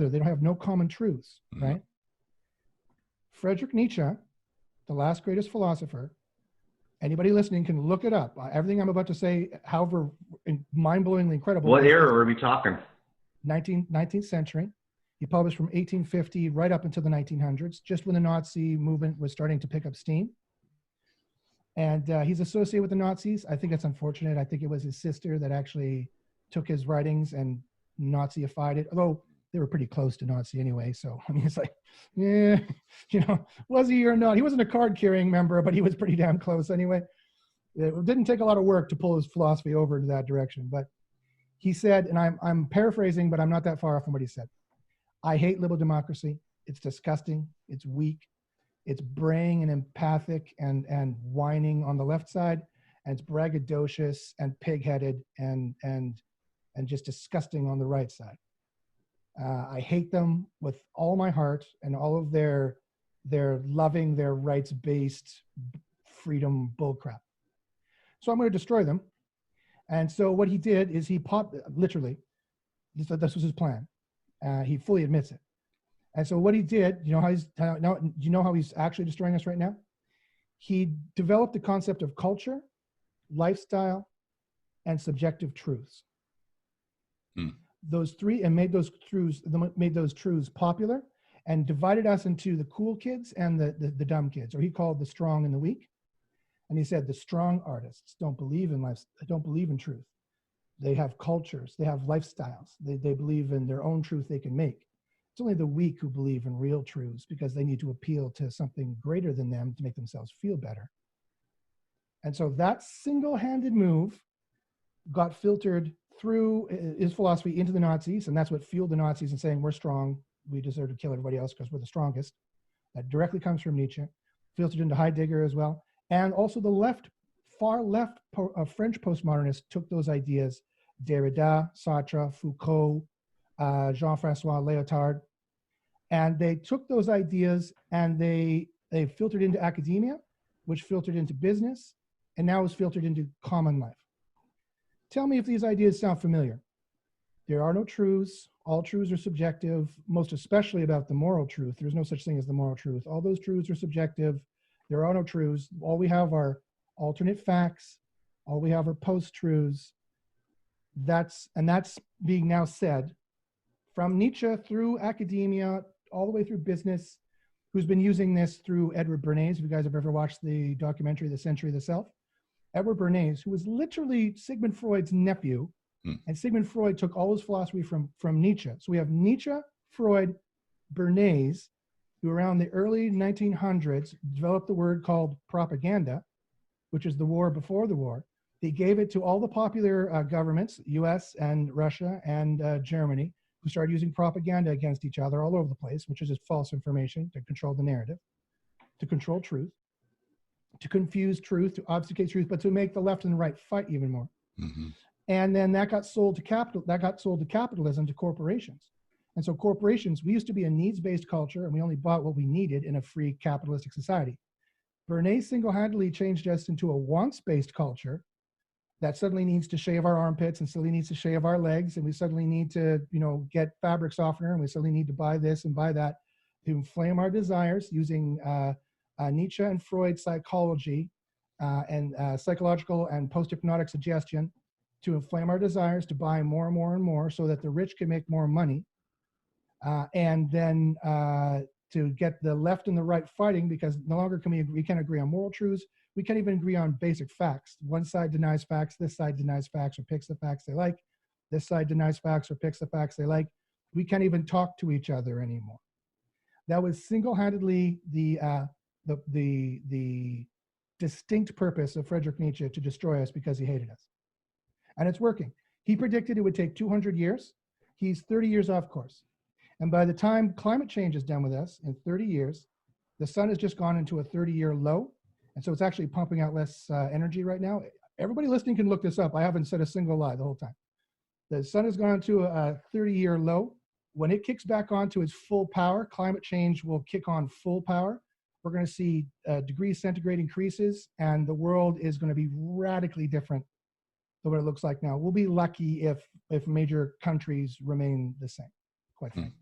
They don't have no common truths, right? Friedrich Nietzsche, the last greatest philosopher, anybody listening can look it up. Everything I'm about to say, however mind-blowingly incredible. What era are we talking? 19th century. He published from 1850 right up until the 1900s, just when the Nazi movement was starting to pick up steam. And he's associated with the Nazis. I think that's unfortunate. I think it was his sister that actually took his writings and Nazified it, although they were pretty close to Nazi anyway. So, I mean, it's like, yeah, you know, was he or not? He wasn't a card-carrying member, but he was pretty damn close anyway. It didn't take a lot of work to pull his philosophy over into that direction. But he said, and I'm paraphrasing, but I'm not that far off from what he said. I hate liberal democracy. It's disgusting. It's weak. It's braying and empathic and whining on the left side. And it's braggadocious and pig-headed and just disgusting on the right side. I hate them with all my heart and all of their loving, their rights-based freedom bullcrap. So I'm going to destroy them. And so what he did is he literally, this was his plan. He fully admits it. And so what he did, you know how he's actually destroying us right now? He developed the concept of culture, lifestyle, and subjective truths. Those three, and made those truths popular, and divided us into the cool kids and the dumb kids, or he called the strong and the weak. And he said the strong artists don't believe in life, don't believe in truth. They have cultures, they have lifestyles, they believe in their own truth they can make. It's only the weak who believe in real truths because they need to appeal to something greater than them to make themselves feel better. And so that single-handed move got filtered through his philosophy into the Nazis, and that's what fueled the Nazis in saying, we're strong, we deserve to kill everybody else because we're the strongest. That directly comes from Nietzsche, filtered into Heidegger as well. And also the far left French postmodernists took those ideas, Derrida, Sartre, Foucault, Jean-Francois Lyotard, and they took those ideas and they filtered into academia, which filtered into business, and now is filtered into common life. Tell me if these ideas sound familiar. There are no truths. All truths are subjective, most especially about the moral truth. There's no such thing as the moral truth. All those truths are subjective. There are no truths. All we have are alternate facts. All we have are post-truths. That's being now said from Nietzsche through academia, all the way through business, who's been using this through Edward Bernays. If you guys have ever watched the documentary, The Century of the Self, Edward Bernays, who was literally Sigmund Freud's nephew, and Sigmund Freud took all his philosophy from Nietzsche. So we have Nietzsche, Freud, Bernays, who around the early 1900s developed the word called propaganda, which is the war before the war. They gave it to all the popular governments, US and Russia and Germany, who started using propaganda against each other all over the place, which is just false information to control the narrative, to control truth, to confuse truth, to obfuscate truth, but to make the left and the right fight even more. And then that got sold to capitalism, to corporations. And so corporations, we used to be a needs-based culture, and we only bought what we needed in a free capitalistic society. Bernays single-handedly changed us into a wants-based culture that suddenly needs to shave our armpits and suddenly needs to shave our legs, and we suddenly need to, get fabric softener, and we suddenly need to buy this and buy that to inflame our desires using Nietzsche and Freud psychology and psychological and post-hypnotic suggestion to inflame our desires to buy more and more and more so that the rich can make more money, and then to get the left and the right fighting, because no longer can we can't agree on moral truths. We can't even agree on basic facts. One side denies facts, this side denies facts or picks the facts they like. This side denies facts or picks the facts they like. We can't even talk to each other anymore. That was single-handedly the distinct purpose of Friedrich Nietzsche, to destroy us because he hated us. And it's working. He predicted it would take 200 years. He's 30 years off course. And by the time climate change is done with us in 30 years, the sun has just gone into a 30-year low. And so it's actually pumping out less energy right now. Everybody listening can look this up. I haven't said a single lie the whole time. The sun has gone to a 30-year low. When it kicks back on to its full power, climate change will kick on full power. We're going to see degrees centigrade increases, and the world is going to be radically different than what it looks like now. We'll be lucky if major countries remain the same, quite frankly.